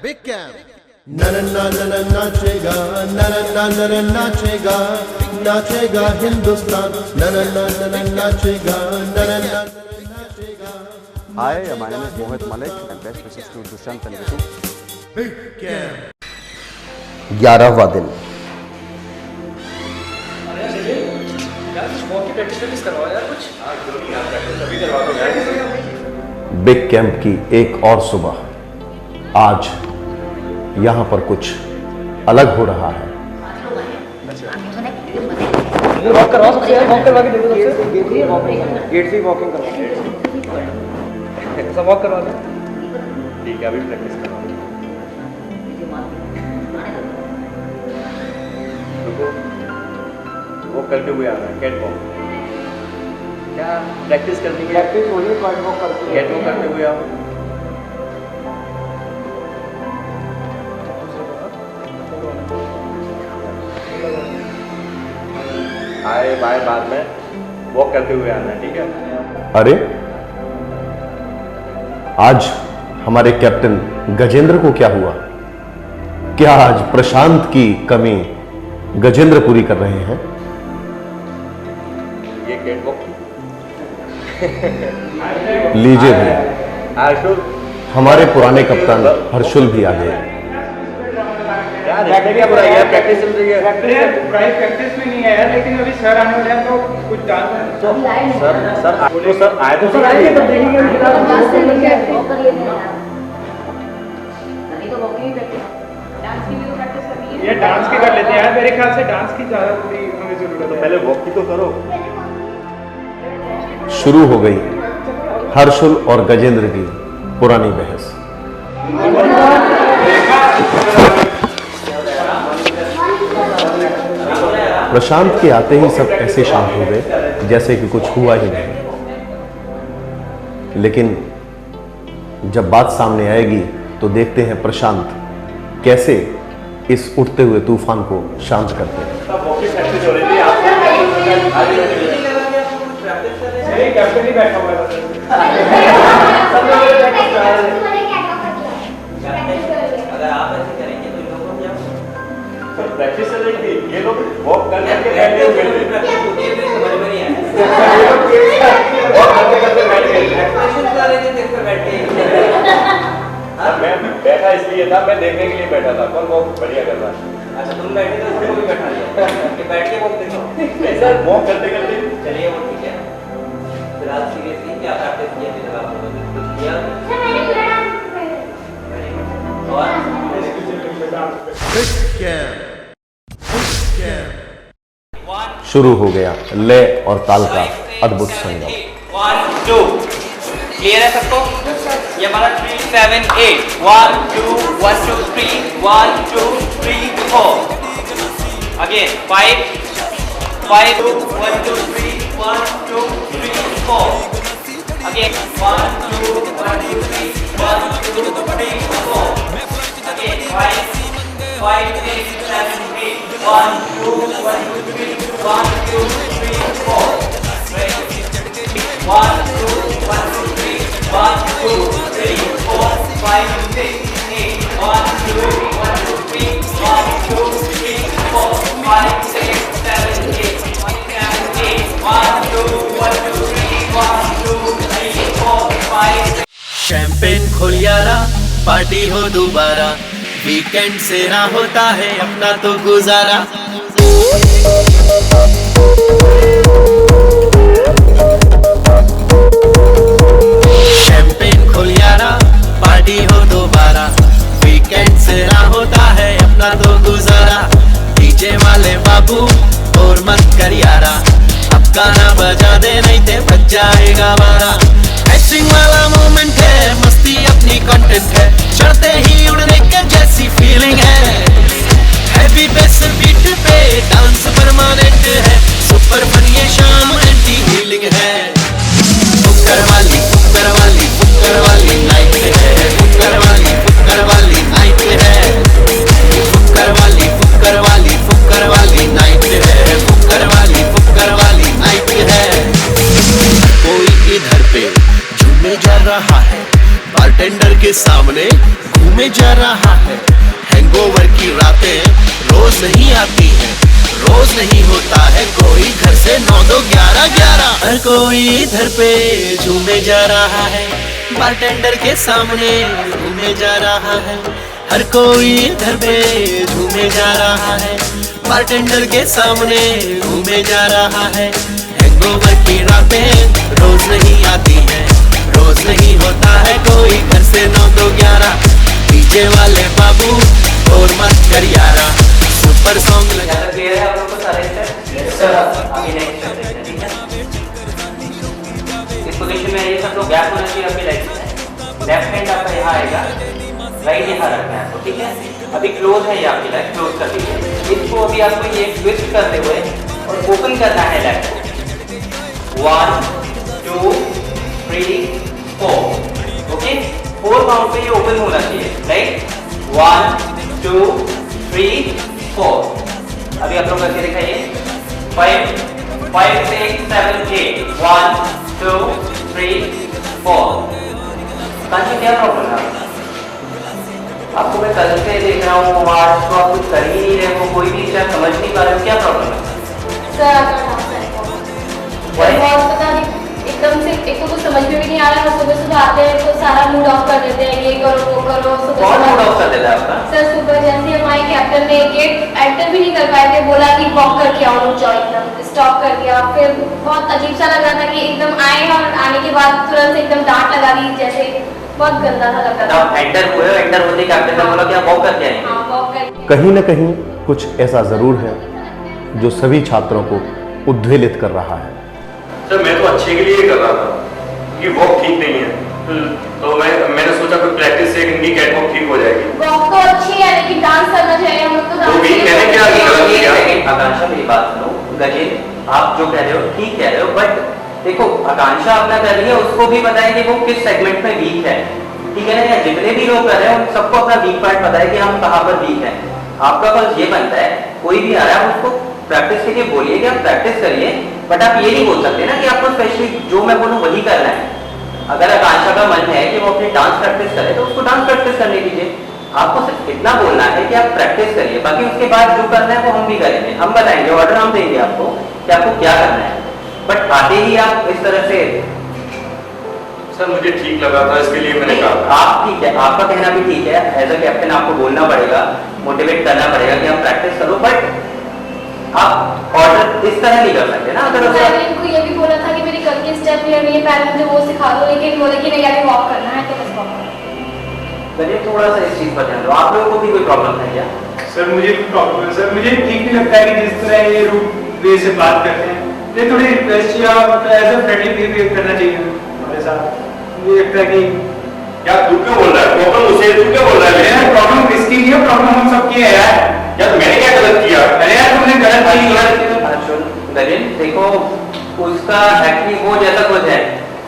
Big camp. नाचेगा नाचेगा नाचेगा हिंदुस्तान, नाचेगा नाचेगा। Hi, my name is Mohit Malik and best wishes to Dushyant and Ritu. Big camp 11वां दिन। बिग कैंप की एक और सुबह। आज यहाँ पर कुछ अलग हो रहा है। वॉक करवा सकते हैं, वॉक करवा के देखो सबसे गेट से ही वॉकिंग करवा ऐसा वॉक करवा दो। ठीक है, अभी प्रैक्टिस करो। रुको, वो करते हुए आ रहा है कैट वॉक। क्या प्रैक्टिस करनी है? प्रैक्टिस हो रही है, कैट वॉक करते कैट वॉक करते हुए आओ। आए बाय बाद में वॉक करते हुए आना है, ठीक है? अरे आज हमारे कैप्टन गजेंद्र को क्या हुआ? क्या आज प्रशांत की कमी गजेंद्र पूरी कर रहे हैं? ये कैट वॉक लीजिए भैया, हर्षुल, हमारे पुराने कप्तान हर्षुल भी आ गए। क्या बुराई है? प्रैक्टिस चल रही है। प्रैक्टिस में नहीं है यार, लेकिन अभी सर आने वाले हैं तो कुछ डांस सर आए तो सर आइए तो ये डांस की कर लेते हैं यार, मेरे ख्याल से डांस की ज्यादा पूरी हमें जरूरत है। पहले वॉक की तो करो। शुरू हो गई हर्षुल और गजेंद्र की पुरानी बहस। प्रशांत के आते ही सब ऐसे शांत हो गए जैसे कि कुछ हुआ ही नहीं। लेकिन जब बात सामने आएगी तो देखते हैं प्रशांत कैसे इस उठते हुए तूफान को शांत करते हैं। कैप्टन ही बैठा हुआ है। अगर आप ऐसे करेंगे तो इन लोगों को क्या प्रैक्टिस चल रही थी, ये लोग वॉक करके बैठे हुए थे। प्रैक्टिस होती है तो समझ में नहीं आया। वॉक करते बैठ गए। एक्सप्रेशन कर रहे थे, देख कर बैठ के। मैं बैठा इसलिए था, मैं देखने के लिए बैठा था कौन वॉक बढ़िया कर रहा है। अच्छा तुम बैठे तो उसको भी बैठा लिया कि बैठ के बोल देखो। नहीं सर, वॉक करते करते चलिए वो ठीक है। फिलहाल सीरियसली क्या प्रैक्टिस किया फिर आप लोगों ने? कुछ किया? और बिग कैंप शुरू हो गया लय और ताल का अद्भुत संगम। 1 2 क्लियर है सबको? ये हमारा 3 7 8 1 2 1 2 3 1 2 3 4 अगेन 5 5 2 1 2 3 1 2 3 4 अगेन 1 2 1 2 3 1 2 3 4 अगेन 5 5 6 7 8 1 2 1 2 3 1 2 3 4 1 2 1 2 3 1 2 3 4 5 6 8 1 2 1 2 3 1 2 3 4 5 6 7 8 1 2 1 2 3 1 2 3 4 5 6 शैंपेन खोल यारा, पार्टी हो दोबारा, वीकेंड से ना होता है अपना तो गुजारा। शैंपेन खोल यारा, पार्टी हो दोबारा, वीकेंड से ना होता है अपना तो गुजारा। डीजे वाले बाबू और मत कर यारा, अब गाना बजा दे नहीं ते बज जाएगा मारा। एक्टिंग वाला मोमेंट है, मस्ती अपनी कंटेंट है, चढ़ते ही उड़ने के जैसी फीलिंग है। हैवी बेस बीट पे डांस परमानेंट है, सुपर फन ये शाम एंटी हीलिंग है। फुक्कर वाली नाइट है, फुक्कर वाली नाइट है, फुक्कर वाली नाइट है, फुक्कर वाली नाइट है। कोई इधर पे झूमे जा रहा है, बारटेंडर के सामने घूमे जा रहा है। रोज नहीं आती है, रोज नहीं होता है कोई घर से 9 2 11 11। हर कोई इधर पे झूमे जा रहा है, बारटेंडर के सामने घूमे जा रहा है। हर कोई इधर पे झूमे जा रहा है, बारटेंडर के सामने घूमे जा रहा है। हैंगओवर की रातें रोज नहीं आती है, रोज नहीं होता है कोई घर से 9 2 11। डीजे वाले बाबू और मत कर यारा, सुपर सॉन्ग लगा। क्लियर है आप लोग को सारे स्टेप? सर अभी नेक्स्ट स्टेप देखते हैं, ठीक है? इस पोजीशन में ये सब लोग गैप होना चाहिए आपके लेफ्ट हैंड आपका यहाँ आएगा, राइट यहाँ रखना है आपको, ठीक है? अभी क्लोज है ये आपकी लेग, क्लोज कर दीजिए इसको। अभी आपको ये ट्विस्ट करते हुए और ओपन करना है लेग को। 1 2 3 4, ओके? 4 काउंट पे ये ओपन होना चाहिए, राइट? 1 2 3 4। अभी आप लोग करके दिखाइए। 5 6 7 8 1 2 3 4। कांची क्या प्रॉब्लम है आपको? मैं कल से देख रहा हूँ, आज तो आप कुछ कर ही नहीं रहे हो, कोई भी चीज समझ नहीं पा रहे हो, क्या प्रॉब्लम है? बहुत पता नहीं, एकदम से एक तो कुछ समझ में भी नहीं आ रहा है। सुबह सुबह आते हैं तो सारा मूड ऑफ कर देते हैं, ये करो वो करो। कौन मूड ऑफ कर देता है आपका? सर सुबह जैसे हमारे कैप्टन ने गेट एंटर भी नहीं कर पाए थे, बोला कि वॉक करके आओ, रुक जाओ, एकदम स्टॉप कर दिया। फिर बहुत अजीब सा लग रहा था कि एकदम आए और आने के बाद तुरंत एकदम डांट लगा दी, जैसे बहुत गंदा सा लग रहा था। एंटर हुए, एंटर होते कैप्टन ने बोला कि आप वॉक करके आएंगे। हाँ वॉक करके। कहीं न कहीं कुछ ऐसा जरूर है जो सभी छात्रों को उद्वेलित कर रहा है। सर मैं तो अच्छे के लिए कर रहा था कि वॉक ठीक नहीं है, तो मैंने सोचा कोई प्रैक्टिस से इनकी कैट वॉक ठीक हो जाएगी। वॉक तो अच्छी है लेकिन डांस करना चाहिए, हम लोग तो डांस भी कहने क्या गलत किया? आकांक्षा मेरी बात सुनो, गजेंद्र आप जो कह रहे हो ठीक कह रहे हो, बट देखो आकांक्षा अपना कर रही है, उसको भी पता है कि वो किस सेगमेंट में वीक है, ठीक है ना? या जितने भी लोग कर रहे हैं उन सबको अपना वीक पॉइंट पता है कि हम कहाँ पर वीक हैं। आपका फर्ज ये बनता है, कोई भी आ रहा है उसको प्रैक्टिस के लिए बोलिए कि आप प्रैक्टिस करिए, बट आप ये नहीं बोल सकते ना कि आपको स्पेशली जो मैं बोलूँ वही करना है। अगर आकांक्षा का मन है कि वो अपनी डांस प्रैक्टिस करे तो उसको डांस प्रैक्टिस करने दीजिए। आपको सिर्फ इतना बोलना है कि आप प्रैक्टिस करिए, बाकी उसके बाद जो करना है वो हम भी करेंगे, हम बताएंगे, ऑर्डर हम देंगे आपको कि आपको क्या करना है। बट आते ही आप इस तरह से, सर मुझे ठीक लगा था इसके लिए मैंने कहा। आप ठीक है, आपका कहना भी ठीक है, एज अ कैप्टन आपको बोलना पड़ेगा, मोटिवेट करना पड़ेगा कि आप प्रैक्टिस करो, बट आप ऑर्डर इस तरह नहीं कर सकते ना। अगर मैंने इनको ये भी बोला था कि मेरी कल की स्टेप क्लियर नहीं है, पहले मुझे वो सिखा दो, लेकिन बोले कि नहीं अभी वॉक करना है तो बस वॉक करना। चलिए थोड़ा सा इस चीज पर ध्यान दो। आप लोगों को भी कोई प्रॉब्लम है क्या? सर मुझे भी प्रॉब्लम है सर, मुझे ठीक नहीं लगता है कि जिस तरह ये रूट वे से बात करते हैं, ये थोड़ी रिक्वेस्ट या मतलब एज अ फ्रेंडली बिहेव करना चाहिए हमारे साथ। मुझे लगता है कि यार तू क्यों बोल रहा है? प्रॉब्लम उसे, तू क्यों बोल रहा है? मेरा प्रॉब्लम किसकी नहीं है, प्रॉब्लम हम सबकी है यार। यार मैंने क्या गलत किया? अरे यार तुमने गलत की यार। गजेंद्र देखो उसका एक्चुअली वो जैसा कुछ है,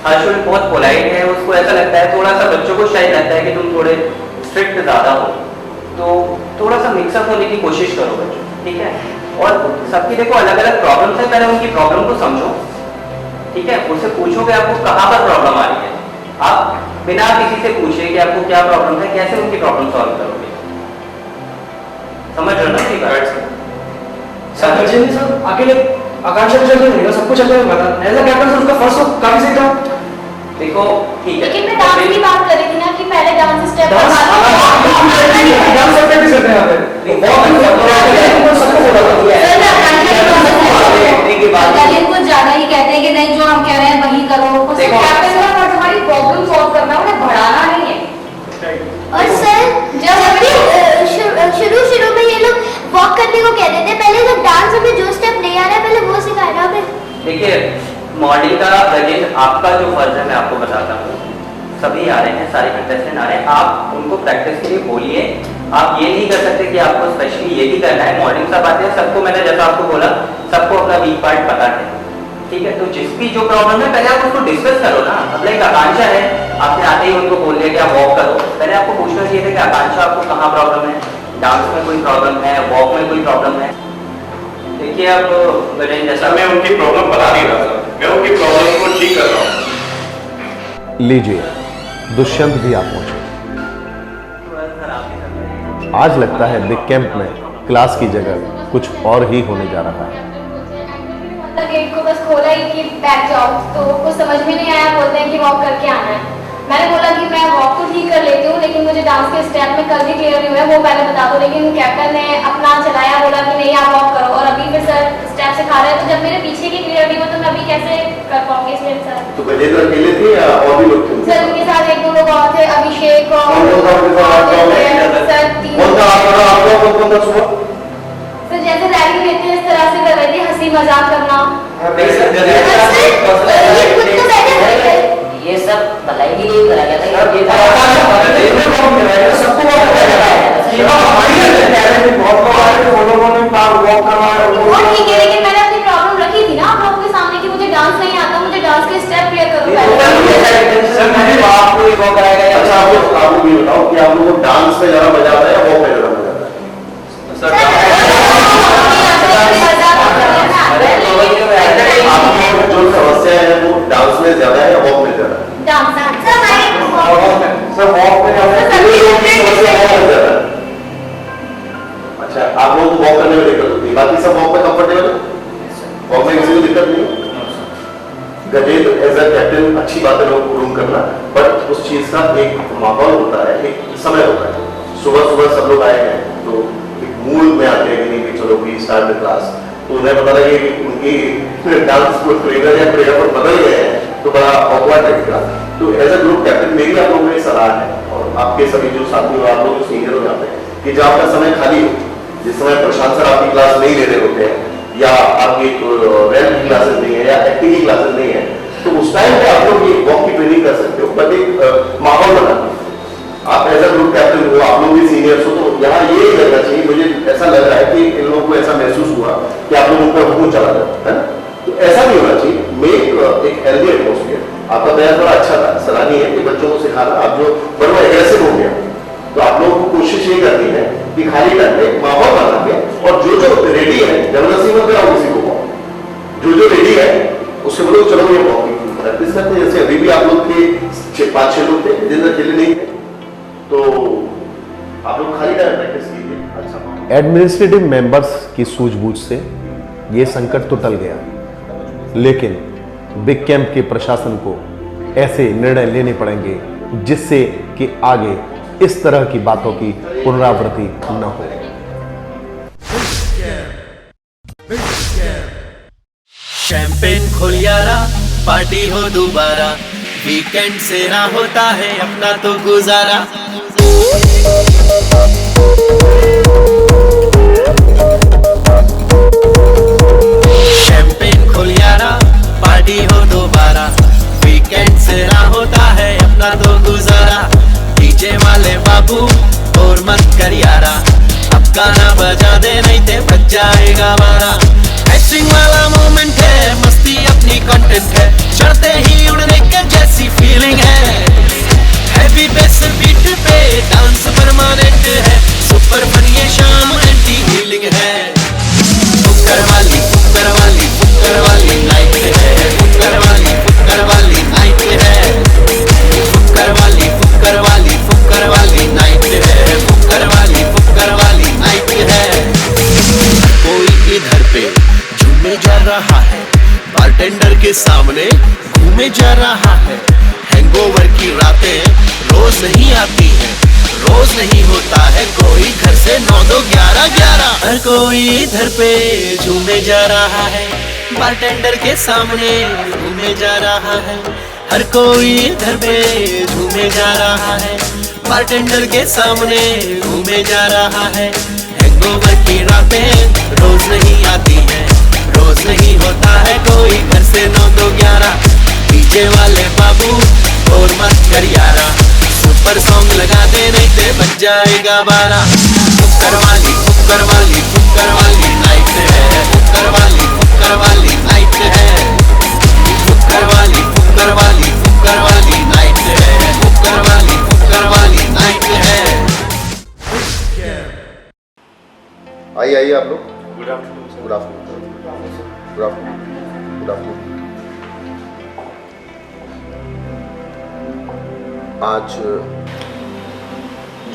हर्षुल बहुत पोलाइट है, उसको ऐसा लगता है, थोड़ा सा बच्चों को शायद लगता है कि तुम थोड़े स्ट्रिक्ट ज्यादा हो, तो थोड़ा सा मिक्सअप होने की कोशिश करो बच्चों, ठीक है? और सबकी देखो अलग अलग प्रॉब्लम्स है, पहले उनकी प्रॉब्लम को समझो, ठीक है? उससे पूछो कि आपको कहाँ पर प्रॉब्लम आ रही है। आप बिना किसी से पूछे कि आपको क्या प्रॉब्लम है, कैसे उनकी प्रॉब्लम सॉल्व करोगे? समझ रहे हो ना ये बात? सर गजेंद्र सर अकेले आकांक्षा को चलते नहीं, सबको चलते हुए बता, एज अ कैप्टन सर उसका फर्स्ट तो काफी सही था। देखो ठीक है, लेकिन मैं डांस की बात कर रही थी ना कि पहले डांस स्टेप डांस डांस सब प्रैक्टिस करते हैं यहाँ पे, बहुत सबको बोला था। गजेंद्र कुछ ज्यादा ही कहते हैं कि नहीं जो हम कह रहे हैं वही करो, उससे कैप्टन का फर्ज हमारी प्रॉब्लम सॉल्व करना है, उन्हें बढ़ाना नहीं है। और सर जब शुरू में ये लोग वॉक करने को कहते थे, पहले जब डांस में जो स्टेप नहीं आ रहा है पहले वो सिखाना है। देखिए मॉर्निंग का गजेंद्र आपका जो फर्ज है मैं आपको बताता हूँ, सभी आ रहे हैं, सारे कंटेस्टेंट आ रहे हैं, आप उनको प्रैक्टिस के लिए बोलिए। आप ये नहीं कर सकते कि आपको स्पेशली ये ही करना है। मॉर्निंग सब आते हैं, सबको मैंने जैसा आपको बोला, सबको अपना वीक पार्ट पता है, ठीक है? तो जिसकी जो प्रॉब्लम है पहले आप उसको डिस्कस करो ना। अब लाइक आकांक्षा है, आपने आते ही उनको बोल दिया कि आप वॉक करो, पहले आपको पूछना चाहिए था कि आकांक्षा आपको कहाँ प्रॉब्लम है, डांस में कोई प्रॉब्लम है, वॉक में कोई प्रॉब्लम है। देखिए अब गजेंद्र जैसा मैं उनकी प्रॉब्लम बता नहीं रहा था, मैं उनकी प्रॉब्लम को ठीक कर रहा हूँ। लीजिए दुष्यंत भी आप पहुंचे। आज लगता है बिग कैंप में क्लास की जगह कुछ और ही होने जा रहा है। गेट को बस खोला ही कि बैठ जाओ, तो कुछ समझ में नहीं आया, बोलते हैं कि वॉक करके आना है। मैंने बोला कि मैं वॉक तो ठीक कर लेती हूँ, लेकिन मुझे डांस के स्टेप में कल भी क्लियर नहीं हुआ है, वो पहले बता दो। लेकिन कैप्टन ने अपना चलाया, बोला कि नहीं आप वॉक करो, और अभी फिर सर स्टेप सिखा रहे हैं, तो जब मेरे पीछे की क्लियर नहीं हुआ तो मैं अभी कैसे कर पाऊंगी स्टेप सर? तो गजेंद्र अकेले थे या और भी लोग थे? सर उनके साथ एक दो लोग और थे, अभिषेक और सर जैसे रैली लेते हैं इस तरह से कर रहे थे, हंसी मजाक करना। ये सब भलाई के लिए करा गया था। ठीक है, लेकिन मैंने अपनी प्रॉब्लम रखी थी ना आप लोगों के सामने कि मुझे डांस नहीं आता, मुझे डांस के स्टेप क्लियर करो आपको वॉक कराया गया। अच्छा आपको ये बताओ कि आप लोगों को डांस में ज्यादा मजा आता है या वॉक में ज्यादा मजा आता है? आपकी जो समस्या है वो डांस में ज्यादा है या वॉक में ज्यादा है? सर वॉक में ज्यादा। अच्छा आप लोगों को वॉक करने में दिक्कत होती है, बाकी सब वॉक में कंफर्टेबल है? वॉक में किसी को दिक्कत नहीं है? गजेंद्र एज अ कैप्टन अच्छी बात है लोग ग्रूम करना, बट उस चीज का एक माहौल होता है, एक समय होता है। सुबह सुबह सब लोग आए हैं तो एक मूड में आते हैं कि नहीं कि चलो वी स्टार्ट द क्लास, तो उन्हें पता लगे कि उनकी डांस को ट्रेनर या ट्रेनर बदल गए हैं तो बड़ा ऑकवर्ड लगेगा। तो एज अ ग्रुप कैप्टन मेरी आप लोगों को सलाह है, और आपके सभी जो साथी हो, आप लोग जो सीनियर हो जाते हैं, कि जब आपका समय खाली हो, जिस समय प्रशांत सर आपकी क्लास नहीं ले रहे होते हैं या आपकी रैप की क्लासेस नहीं है या एक्टिंग की क्लासेस नहीं है, तो उस टाइम पे आप लोग ये वॉक की ट्रेनिंग कर सकते हो, बट एक माहौल बनाते हैं। आप एज अ ग्रुप कैप्टन हो, आप लोग भी सीनियर्स हो, तो यहाँ ये लगना चाहिए, मुझे ऐसा लग रहा है कि इन लोगों को ऐसा महसूस हुआ कि आप लोगों पर हुक्म चला जाए, है ना? तो ऐसा नहीं होना चाहिए। मेक एक हेल्दी एटमोस्फियर। आपका प्रयास बड़ा अच्छा था, सराहनीय है कि बच्चों को सिखाना। आप जो बड़ा एग्रेसिव हो गया, तो आप लोगों को कोशिश ये करनी है कि खाली टाइम में माहौल बना के, और जो रेडी है जबरदस्ती मत कराओ किसी को, जो रेडी है उससे बोलो चलो ये वॉकिंग प्रैक्टिस करते हैं। जैसे अभी भी आप लोग के 5-6 लोग थे जिनका अकेले नहीं थे, तो आप लोग खाली टाइम प्रैक्टिस कीजिए। अच्छा एडमिनिस्ट्रेटिव मेंबर्स की सूझबूझ से ये संकट तो टल गया, लेकिन बिग कैंप के प्रशासन को ऐसे निर्णय लेने पड़ेंगे जिससे कि आगे इस तरह की बातों की पुनरावृत्ति न हो। शैंपेन खोल यारा, पार्टी हो दोबारा, वीकेंड से ना होता है अपना तो गुजारा। शैंपेन खोल यारा, पार्टी हो दोबारा, वीकेंड से ना होता है अपना तो गुजारा। डीजे वाले बाबू और मत कर यारा, अब गाना बजा दे नहीं ते बज जाएगा हमारा। ऐसिंग वाला मोमेंट है, मस्ती अपनी कंटेंट है, चढ़ते ही उड़ने के जैसी फीलिंग है। हैवी बेस बीट पे डांस परमानेंट है, सुपर फन ये शाम एंटी हीलिंग है। फुक्कर वाली नाइट है, फुक्कर वाली नाइट है, फुक्कर वाली नाइट है, फुक्कर वाली नाइट है। कोई इधर पे झूमे जा रहा है, बारटेंडर के सामने घूमे जा रहा है। हैंगओवर की रातें रोज नहीं आती हैं, रोज नहीं होता है कोई घर से 9-2-11-11। हर कोई इधर पे झूमे जा रहा है, बारटेंडर के सामने घूमे जा रहा है। हर कोई इधर पे झूमे जा रहा है, बारटेंडर के सामने घूमे जा रहा है। हैंगओवर की रातें रोज नहीं आती हैं, रोज नहीं होता है कोई घर से 9-2-11। डीजे वाले बाबू और मत कर यारा, सुपर सॉन्ग लगा दे नहीं ते बज जाएगा 12। फुक्कर वाली नाइट है, फुक्कर वाली नाइट है, फुक्कर वाली नाइट है, फुक्कर वाली नाइट है। आइए आप लोग। Good afternoon. Good afternoon. आज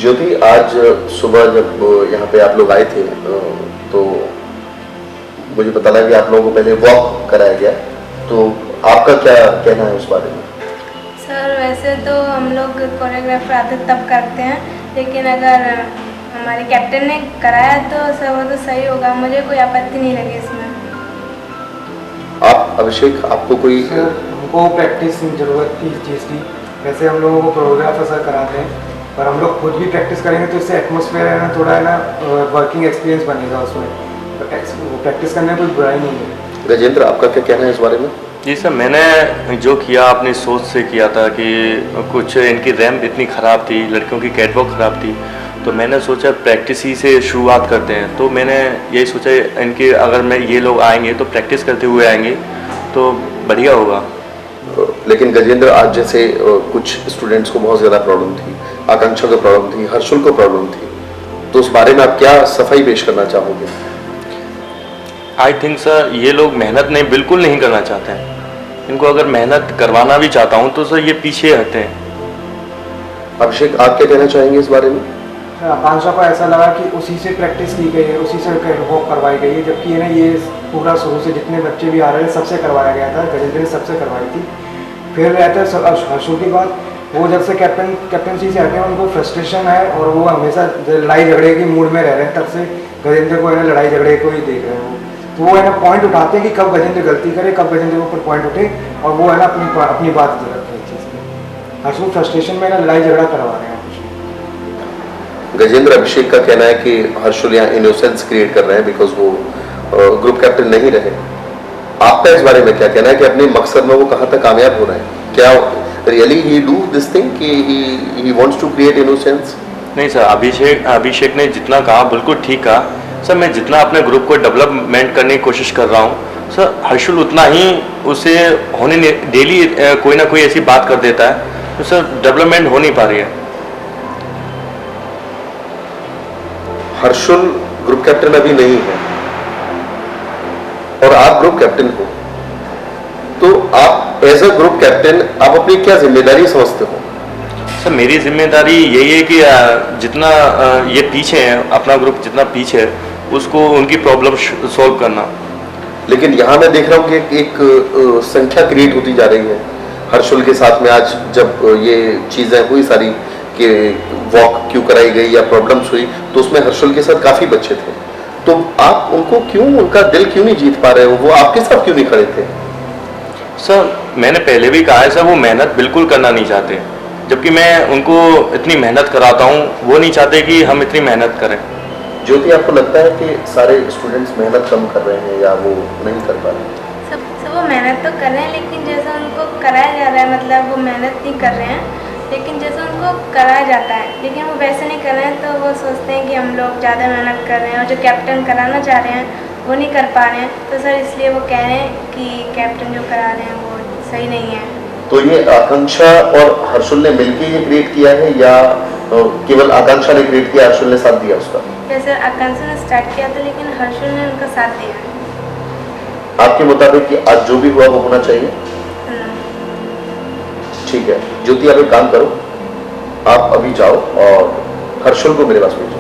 ज्योति, आज सुबह जब यहाँ पे आप लोग आए थे तो मुझे पता लगा कि आप लोगों को पहले वॉक कराया गया, तो आपका क्या कहना है उस बारे में? सर वैसे तो हम लोग कोरियोग्राफर आते तब करते हैं, लेकिन अगर हमारे कैप्टन ने कराया तो सर वो तो सही होगा, मुझे कोई आपत्ति नहीं लगी इसमें। आप अभिषेक, आपको कोई? हमको प्रैक्टिस की जरूरत थी इस चीज़ की। वैसे हम लोगों को कोरियोग्राफर सर कराते हैं, पर हम लोग खुद भी प्रैक्टिस करेंगे तो इससे एटमॉस्फेयर है ना, थोड़ा है ना वर्किंग एक्सपीरियंस बनेगा उसमें। प्रैक्टिस करने में कोई बुराई नहीं है। गजेंद्र, आपका क्या कहना है इस बारे में? जी सर, मैंने जो किया अपनी सोच से किया था कि कुछ इनकी रैम्प इतनी ख़राब थी, लड़कियों की कैटवॉक ख़राब थी, तो मैंने सोचा प्रैक्टिस ही से शुरुआत करते हैं। तो मैंने यही सोचा इनके अगर मैं ये लोग आएंगे तो प्रैक्टिस करते हुए आएंगे तो बढ़िया होगा। लेकिन गजेंद्र, आज जैसे कुछ स्टूडेंट्स को बहुत ज़्यादा प्रॉब्लम थी, आकांक्षा को प्रॉब्लम थी, हर्षुल को प्रॉब्लम थी, तो उस बारे में आप क्या सफाई पेश करना चाहोगे? आई थिंक सर ये लोग मेहनत नहीं, बिल्कुल नहीं करना चाहते हैं। इनको अगर मेहनत करवाना भी चाहता हूँ तो सर ये पीछे हटते हैं। अभिषेक, आप क्या कहना चाहेंगे इस बारे में? आकांक्षा को ऐसा लगा कि उसी से प्रैक्टिस की गई है, उसी से वॉक करवाई गई है, जबकि ना ये पूरा शुरू से जितने बच्चे भी आ रहे हैं सबसे करवाया गया था, गजेंद्र ने सबसे करवाई थी। फिर रहता है हर्षुल की बात, वो जब से कैप्टनसी से हटे हैं उनको फ्रस्ट्रेशन है और वो हमेशा लड़ाई झगड़े की मूड में रह रहे हैं, तब से गजेंद्र को है ना लड़ाई झगड़े को ही देख रहे हैं वो। तो वो है ना पॉइंट उठाते हैं कि कब गजेंद्र गलती करे, कब गजेंद्र के ऊपर पॉइंट उठे, और वो है ना अपनी बात रखते हैं इस चीज़ में। हर्षुल फ्रस्ट्रेशन में ना लड़ाई झगड़ा करवा रहे हैं। गजेंद्र, अभिषेक का कहना है कि हर्षुल यहाँ इनोसेंस क्रिएट कर रहे हैं बिकॉज वो ग्रुप कैप्टन नहीं रहे। आपका इस बारे में क्या कहना है कि अपने मकसद में वो कहाँ तक कामयाब हो रहे हैं? क्या really he do this thing कि he wants to create innocence? नहीं सर, अभिषेक ने जितना कहा बिल्कुल ठीक कहा सर। मैं जितना अपने ग्रुप को डेवलपमेंट करने की कोशिश कर रहा हूँ सर, हर्षुल उतना ही उसे होने डेली कोई ना कोई ऐसी बात कर देता है तो सर डेवलपमेंट हो नहीं पा रही है। हर्षुल ग्रुप कैप्टन अभी नहीं है और आप ग्रुप कैप्टन हो, तो आप एज अ ग्रुप कैप्टन आप अपनी क्या जिम्मेदारी समझते हो? सर मेरी जिम्मेदारी यही है कि जितना ये पीछे है, अपना ग्रुप जितना पीछे है उसको उनकी प्रॉब्लम सॉल्व करना। लेकिन यहाँ मैं देख रहा हूँ कि एक संख्या क्रिएट होती जा रही है हर्षुल के साथ में। आज जब ये चीज़ें हुई सारी कि वॉक क्यों कराई गई या प्रॉब्लम्स हुई, तो उसमें हर्षुल के साथ काफ़ी बच्चे थे, तो आप उनको क्यों, उनका दिल क्यों नहीं जीत पा रहे हो? वो आपके साथ क्यों नहीं खड़े थे? सर मैंने पहले भी कहा है सर, वो मेहनत बिल्कुल करना नहीं चाहते, जबकि मैं उनको इतनी मेहनत कराता हूँ, वो नहीं चाहते कि हम इतनी मेहनत करें। ज्योति, आपको लगता है कि सारे स्टूडेंट्स मेहनत कम कर रहे हैं या वो नहीं कर पा रहे? सब वो मेहनत तो कर रहे हैं, लेकिन जैसा उनको कराया जा रहा है, मतलब वो मेहनत नहीं कर रहे हैं, लेकिन जैसा उनको कराया जाता है, लेकिन वो वैसे नहीं कर रहे हैं, तो वो सोचते हैं कि हम लोग ज़्यादा मेहनत कर रहे हैं और जो कैप्टन कराना चाह रहे हैं वो नहीं कर पा रहे हैं, तो सर इसलिए वो कह रहे हैं कि कैप्टन जो करा रहे हैं वो सही नहीं है। तो ये आकांक्षा और हर्षुल ने मिलकर ये क्रिएट किया है या केवल आकांक्षा ने क्रिएट किया, हर्षुल ने साथ दिया उसका? जैसे आकांक्षा ने स्टार्ट किया था, लेकिन हर्षुल ने उनका साथ दिया। आपके मुताबिक कि आज जो भी हुआ वो होना चाहिए? ठीक है ज्योति, आप एक काम करो, आप अभी जाओ और हर्षुल को मेरे पास भेजो।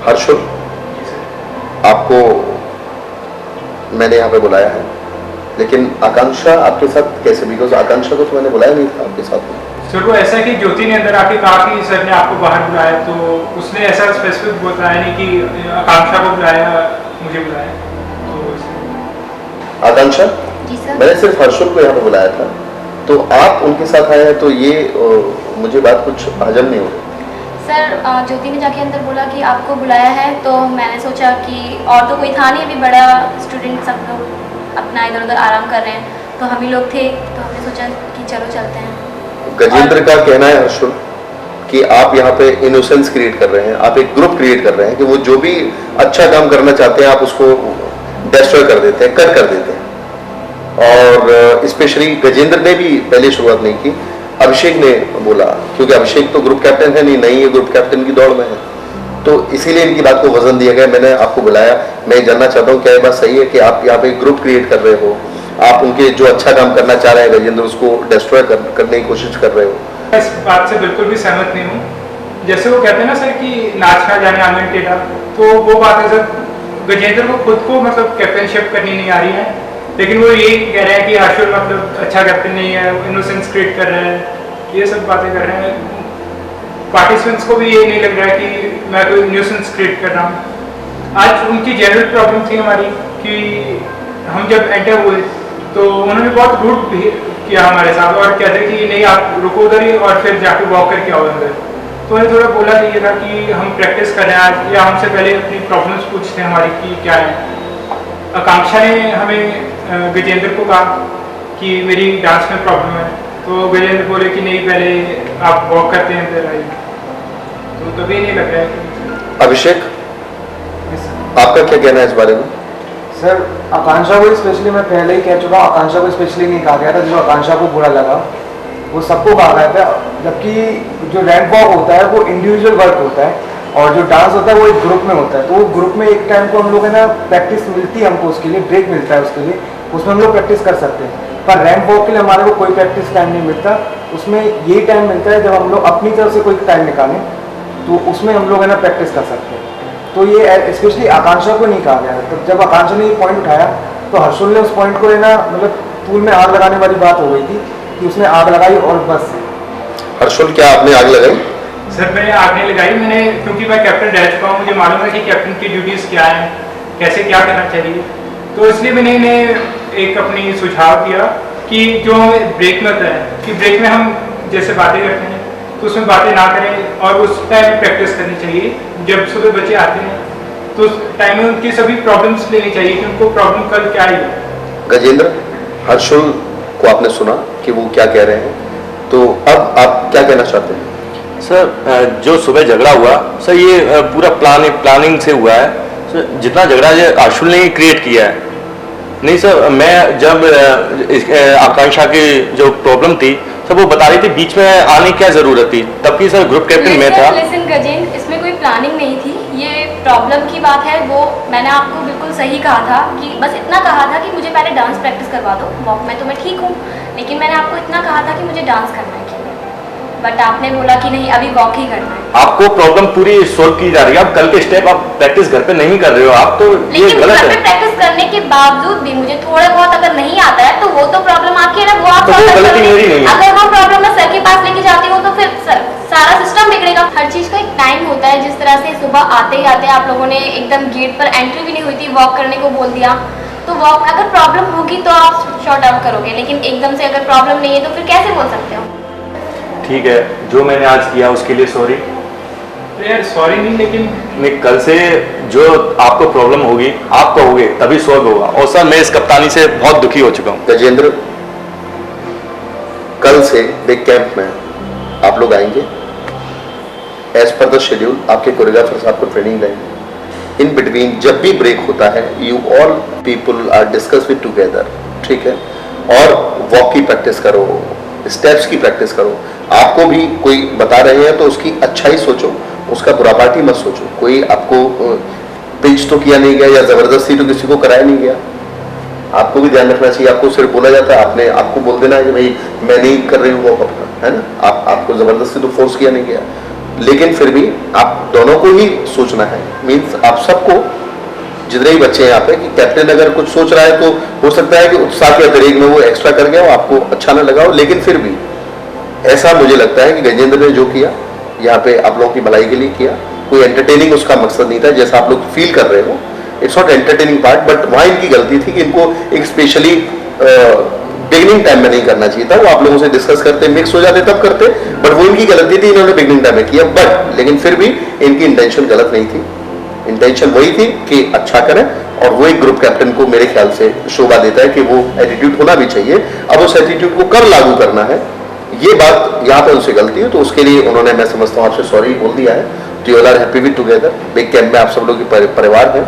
हर्षुल, आपको मैंने यहाँ पे बुलाया है, लेकिन आकांक्षा आपके साथ कैसे? बिकॉज आकांक्षा को तो मैंने बुलाया नहीं था आपके साथ में। सर वो ऐसा कि ज्योति ने अंदर आके कहा कि सर ने आपको बाहर बुलाया, तो उसने ऐसा स्पेसिफिक बताया नहीं कि आकांक्षा को बुलाया, मुझे बुलाया। तो आकांक्षा, जी सर। मैंने सिर्फ हर्षुल को यहाँ पे बुलाया था, तो आप उनके साथ आए हैं, तो ये मुझे बात कुछ हजम नहीं हो रही। सर ज्योति ने जाके अंदर बोला कि आपको बुलाया है, तो मैंने सोचा कि और तो कोई था नहीं, अभी बड़ा स्टूडेंट सब लोग अपना इधर उधर आराम कर रहे हैं, तो हम ही लोग थे, तो हमने सोचा कि चलो चलते हैं। गजेंद्र का कहना है हर्षुल कि आप यहाँ पे इनोसेंस क्रिएट कर रहे हैं, आप एक ग्रुप क्रिएट कर रहे हैं कि वो जो भी अच्छा काम करना चाहते हैं आप उसको डिस्ट्रॉय कर देते हैं, कर देते हैं। और स्पेशली गजेंद्र ने भी पहले शुरुआत नहीं की, अभिषेक ने बोला, क्योंकि अभिषेक तो ग्रुप कैप्टन है नहीं ये ग्रुप कैप्टन की दौड़ में है, तो इसीलिए इनकी बात को वजन दिया गया, मैंने आपको बुलाया। मैं जानना चाहता हूँ क्या ये बात सही है कि आप यहाँ पे ग्रुप क्रिएट कर रहे हो, आप उनके जो अच्छा काम करना चाह रहे हैं गजेंद्र उसको डिस्ट्रॉय करने की कोशिश कर रहे हो? इस बात से बिल्कुल भी सहमत नहीं हूँ। जैसे वो कहते हैं ना सर कि नाच ना जाने आंगन टेढ़ा, तो वो बात है सर, गजेंद्र को खुद को मतलब कैप्टनशिप करनी नहीं आ रही है, लेकिन वो ये कह रहे हैं कि हर्षल मतलब अच्छा कैप्टन नहीं है, इनोसेंस क्रिएट कर रहे हैं, ये सब बातें कर रहे हैं। पार्टिसिपेंट्स को भी ये नहीं लग रहा है कि मैं कोई न्यूसेंस क्रिएट कर रहा हूँ। आज उनकी जनरल प्रॉब्लम थी हमारी कि हम जब एंटर हुए तो उन्होंने बहुत रूड किया हमारे साथ और कहते कि नहीं आप रुको उधर ही और फिर जाके वॉक करके आओ अंदर। तो उन्हें थोड़ा बोला चाहिए था कि हम प्रैक्टिस कर रहे हैं आज, या हमसे पहले अपनी प्रॉब्लम्स पूछते हैं हमारी कि क्या है। आकांक्षा ने हमें गजेंद्र को कहा कि मेरी डांस में प्रॉब्लम है, तो गजेंद्र बोले कि नहीं पहले आप वॉक करते हैं अंदर आइए, तो तभी नहीं लग रहा है। अभिषेक, आपका क्या कहना है इस बारे में? सर आकांक्षा को स्पेशली मैं पहले ही कह चुका हूँ, आकांक्षा को स्पेशली नहीं कहा गया था, जो आकांक्षा को बुरा लगा वो सबको कहा गया था। जबकि जो रैंप वॉक होता है वो इंडिविजुअल वर्क होता है और जो डांस होता है वो एक ग्रुप में होता है। तो वो ग्रुप में एक टाइम को हम लोग है ना प्रैक्टिस मिलती है, हमको उसके लिए ब्रेक मिलता है, उसके लिए उसमें हम लोग प्रैक्टिस कर सकते हैं। पर रैंप वॉक के लिए हमारे को कोई प्रैक्टिस टाइम नहीं मिलता, उसमें यही टाइम मिलता है जब हम लोग अपनी तरफ से कोई टाइम निकालें तो उसमें हम लोग है ना प्रैक्टिस कर सकते हैं। तो ये स्पेशली आकांक्षा को नहीं कहा गया। तो जब आकांक्षा ने ये पॉइंट उठाया तो हर्षुल ने उस पॉइंट को है ना मतलब पूल में आग लगाने वाली बात हो गई थी कि उसने आग लगाई और बस। हर्षुल, क्या आपने आग लगाई? सर मैंने आग नहीं लगाई, मैंने क्योंकि मैं कैप्टन रह चुका हूँ, मुझे मालूम है कि कैप्टन की ड्यूटीज़ क्या हैं, कैसे क्या करना चाहिए। तो इसलिए मैंने इन्हें एक अपनी सुझाव दिया कि जो ब्रेक में होता है कि ब्रेक में हम जैसे बातें करते हैं तो उसमें बातें ना करें और उस टाइम प्रैक्टिस करनी चाहिए। जब सुबह बच्चे आते हैं तो उस टाइम में उनकी सभी प्रॉब्लम्स लेनी चाहिए कि उनको प्रॉब्लम कल क्या आई। गजेंद्र, हर्षुल को आपने सुना कि वो क्या कह रहे हैं, तो अब आप क्या कहना चाहते हैं? सर जो सुबह झगड़ा हुआ सर ये पूरा प्लानिंग से हुआ है सर। जितना झगड़ा ये हर्षुल ने क्रिएट किया है। नहीं सर, मैं जब आकांक्षा की जो प्रॉब्लम थी सब वो बता रही थी, बीच में आने की क्या जरूरत थी, तब सर ग्रुप कैप्टन मैं था। लिसन गजेंद्र, इसमें कोई प्लानिंग नहीं थी, ये प्रॉब्लम की बात है। वो मैंने आपको बिल्कुल सही कहा था कि बस इतना कहा था कि मुझे पहले डांस प्रैक्टिस करवा दो, वॉक में तो मैं ठीक हूँ, लेकिन मैंने आपको इतना कहा था कि मुझे डांस करना है, बट आपने बोला कि नहीं अभी वॉक ही करना है। आपको प्रॉब्लम पूरी सोल्व की जा रही है, आप कल के स्टेप आप प्रैक्टिस घर पे नहीं कर रहे हो, आप तो ये गलत है। प्रैक्टिस करने के बावजूद भी मुझे थोड़ा बहुत अगर नहीं आता है तो वो तो प्रॉब्लम आपकी है ना, वो आप तो गलती मेरी नहीं है। अगर वो प्रॉब्लम मैं सर के पास लेके जाती हूँ तो फिर सारा सिस्टम बिगड़ेगा। हर चीज का एक टाइम होता है। जिस तरह से सुबह आते ही आते आप लोगों ने एकदम गेट पर एंट्री भी नहीं हुई थी, वॉक करने को बोल दिया, तो वॉक अगर प्रॉब्लम होगी तो आप शॉर्ट आउट करोगे, लेकिन एकदम से अगर प्रॉब्लम नहीं है तो फिर कैसे बोल सकते हो? ठीक है, जो मैंने आज किया उसके लिए सॉरी। यार सॉरी नहीं, लेकिन नहीं, कल से जो आपको प्रॉब्लम होगी आप कहोगे तभी सॉल्व होगा। और सर मैं इस कप्तानी से बहुत दुखी हो चुका हूँ। गजेंद्र, कल से बिग कैंप में आप लोग आएंगे, एज पर द शेड्यूल आपके कोरियोग्राफर्स आपको ट्रेनिंग देंगे। इन बिटवीन जब भी ब्रेक होता है you all people are discuss with together, ठीक है? और वॉक की प्रैक्टिस करो, स्टेप्स की प्रैक्टिस करो। आपको भी कोई बता रहे हैं तो उसकी अच्छाई सोचो, उसका बुरा पार्टी मत सोचो। कोई आपको पिंच तो किया नहीं गया या जबरदस्ती तो किसी को कराया नहीं गया, आपको भी ध्यान रखना चाहिए। आपको सिर्फ बोला जाता है, आपने आपको बोल देना है कि भाई मैं नहीं कर रही हूँ वॉक अपना, है ना? आपको जबरदस्ती तो फोर्स किया नहीं गया, लेकिन फिर भी आप दोनों को ही सोचना है। मीन्स आप सबको, जितने भी बच्चे हैं यहाँ पे, कि कैप्टन अगर कुछ सोच रहा है तो हो सकता है कि उत्साह के अतिरिक्त में वो एक्स्ट्रा कर गया हो, आपको अच्छा ना लगा हो, लेकिन फिर भी ऐसा मुझे लगता है कि गजेंद्र ने जो किया यहाँ पे आप लोगों की भलाई के लिए किया। कोई एंटरटेनिंग उसका मकसद नहीं था, जैसा आप लोग फील कर रहे हो। It's not entertaining part, but वहाँ इनकी गलती थी कि इनको एक स्पेशली बिगनिंग टाइम में नहीं करना चाहिए था। वो आप लोगों से डिस्कस करते, मिक्स हो जाते तब करते, बट वो इनकी गलती थी, इन्होंने बिगनिंग टाइम में किया। बट लेकिन फिर भी इनकी इंटेंशन गलत नहीं थी। इंटेंशन वही थी कि अच्छा करें, और वो एक ग्रुप कैप्टन को मेरे ख्याल से शोभा देता है कि वो एटीट्यूड होना भी चाहिए। अब उस एटीट्यूड को कब लागू करना है, ये बात यहाँ पे उनसे गलती है, तो उसके लिए उन्होंने, मैं समझता हूँ, आपसे सॉरी बोल दिया है। तो you are happy with together. Big camp में आप सब लोग की परिवार है,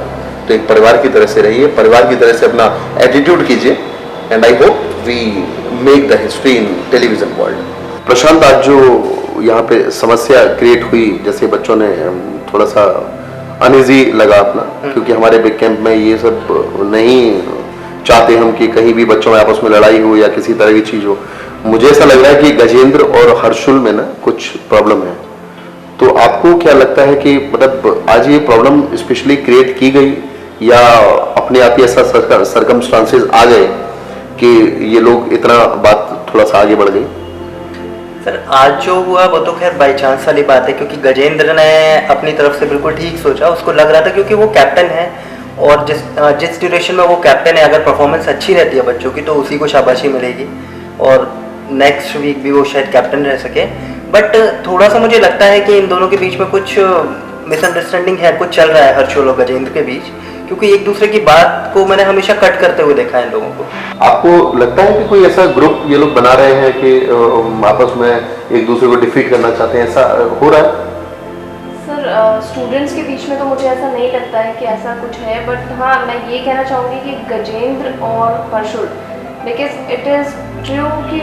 तो एक परिवार की तरह से रहिए, परिवार की तरह से अपना एटीट्यूड कीजिए, and I hope we make the history in television world. Prashant, आज जो यहाँ पे समस्या क्रिएट हुई, जैसे बच्चों ने थोड़ा सा अनइजी लगा अपना, क्योंकि हमारे बिग कैंप में ये सब नहीं चाहते हम कि कहीं भी बच्चों में आपस में लड़ाई हो या किसी तरह की चीज हो। मुझे ऐसा लग रहा है कि गजेंद्र और हर्षुल में ना कुछ प्रॉब्लम है। तो आपको क्या लगता है कि मतलब आज ये प्रॉब्लम स्पेशली क्रिएट की गई या अपने आप ही ऐसा सर्कमस्टांसेस आ गए कि ये लोग इतना बात थोड़ा सा आगे बढ़ गई? सर आज जो हुआ वो तो खैर बाई चांस वाली बात है, क्योंकि गजेंद्र ने अपनी तरफ से बिल्कुल ठीक सोचा। उसको लग रहा था क्योंकि वो कैप्टन है और जिस ड्यूरेशन में वो कैप्टन है, अगर परफॉर्मेंस अच्छी रहती है बच्चों की तो उसी को शाबाशी मिलेगी और नेक्स्ट वीक भी वो शायद कैप्टन रह सके। बट थोड़ा सा मुझे लगता है कि इन दोनों के बीच में कुछ मिसअंडरस्टैंडिंग है, कुछ चल रहा है हर्षुल और गजेंद्र के बीच, क्योंकि एक दूसरे की बात को मैंने हमेशा कट करते हुए देखा है इन लोगों को। आपको लगता है कि कोई ऐसा ग्रुप ये लोग बना रहे हैं कि आपस में एक दूसरे को डिफीट करना चाहते हैं, ऐसा हो रहा है? सर स्टूडेंट्स के बीच में तो मुझे ऐसा नहीं लगता है कि ऐसा कुछ है, बट हाँ मैं ये कहना चाहूँगी कि गजेंद्र और Harshul, because it is true कि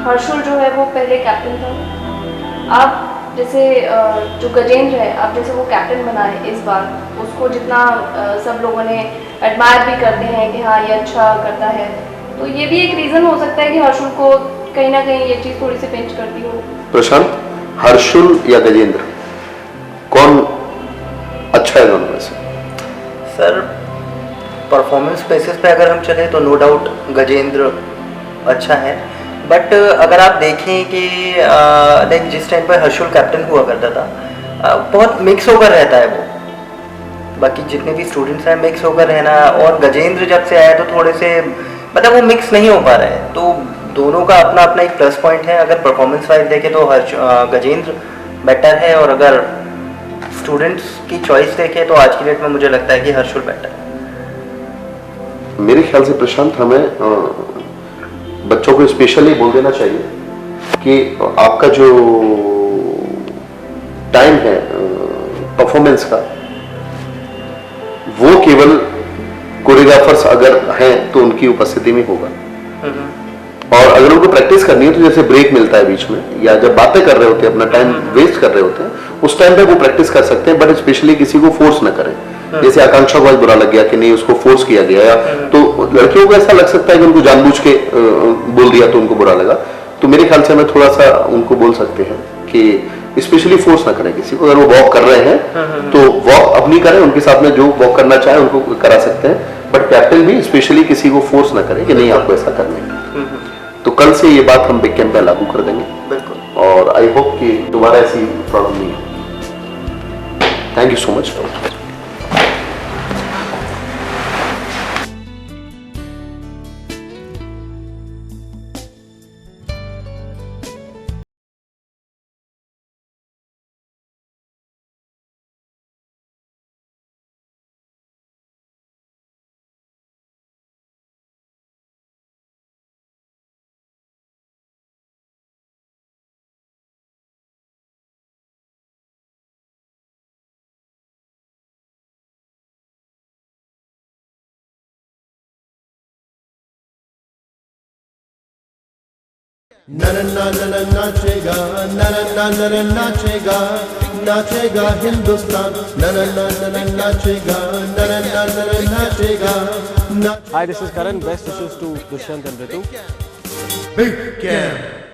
हर्षुल जो है वो पहले कैप्टन था। अब जैसे जो गजेंद्र है, अब जैसे वो कैप्टन बना है इस बार, उसको जितना सब लोगों ने एडमायर भी करते हैं कि हाँ ये अच्छा करता है, तो ये भी एक रीज़न हो सकता है कि हर्षुल को कहीं ना कहीं ये चीज़ थोड़ी सी पिंच करती हो। प्रशांत, हर्षुल या गजेंद्र कौन अच्छा है दोनों में से? सर परफॉर्मेंस बेसिस पे अगर हम चले तो नो डाउट गजेंद्र अच्छा है, बट अगर आप देखें कि लाइक जिस टाइम पर हर्षुल कैप्टन हुआ करता था बहुत मिक्स होकर रहता है वो, बाकी जितने भी स्टूडेंट्स हैं मिक्स होकर रहना, और गजेंद्र जब से आया तो थोड़े से मतलब वो मिक्स नहीं हो पा रहे हैं। तो दोनों का अपना अपना एक प्लस पॉइंट है। अगर परफॉर्मेंस वाइज देखें तो गजेंद्र बेटर है, और अगर स्टूडेंट्स की चॉइस देखें तो आज की डेट में मुझे लगता है कि हर्षुल बेटर है। मेरे ख्याल से प्रशांत, हमें बच्चों को स्पेशली बोल देना चाहिए कि आपका जो टाइम है परफॉर्मेंस का, वो केवल कोरियोग्राफर्स अगर हैं तो उनकी उपस्थिति में होगा, और अगर उनको प्रैक्टिस करनी है तो जैसे ब्रेक मिलता है बीच में या जब बातें कर रहे होते हैं, अपना टाइम वेस्ट कर रहे होते हैं, उस टाइम पे वो प्रैक्टिस कर सकते हैं, बट स्पेशली किसी को फोर्स ना करें। जैसे आकांक्षा को आज बुरा लग गया कि नहीं उसको फोर्स किया गया, या तो लड़कियों को ऐसा लग सकता है कि उनको जानबूझ के बोल दिया तो उनको बुरा लगा। तो मेरे ख्याल से हमें थोड़ा सा उनको बोल सकते हैं कि स्पेशली फोर्स ना करें किसी को। अगर वो वॉक कर रहे हैं तो वॉक अपनी करें, उनके साथ में जो वॉक करना चाहे उनको करा सकते हैं, बट कैप्टन भी स्पेशली किसी को फोर्स ना करे कि नहीं आपको ऐसा करना है। तो कल से ये बात हम बिग कैंप में लागू कर देंगे, और आई होप कि दोबारा ऐसी प्रॉब्लम नहीं हो। Thank you so much. नाचेगा नाचेगा नाचेगा हिंदुस्तान, नाचेगा नाचेगा। Hi, this is Karan. Best wishes to Dushyant and Ritu. Big Camp.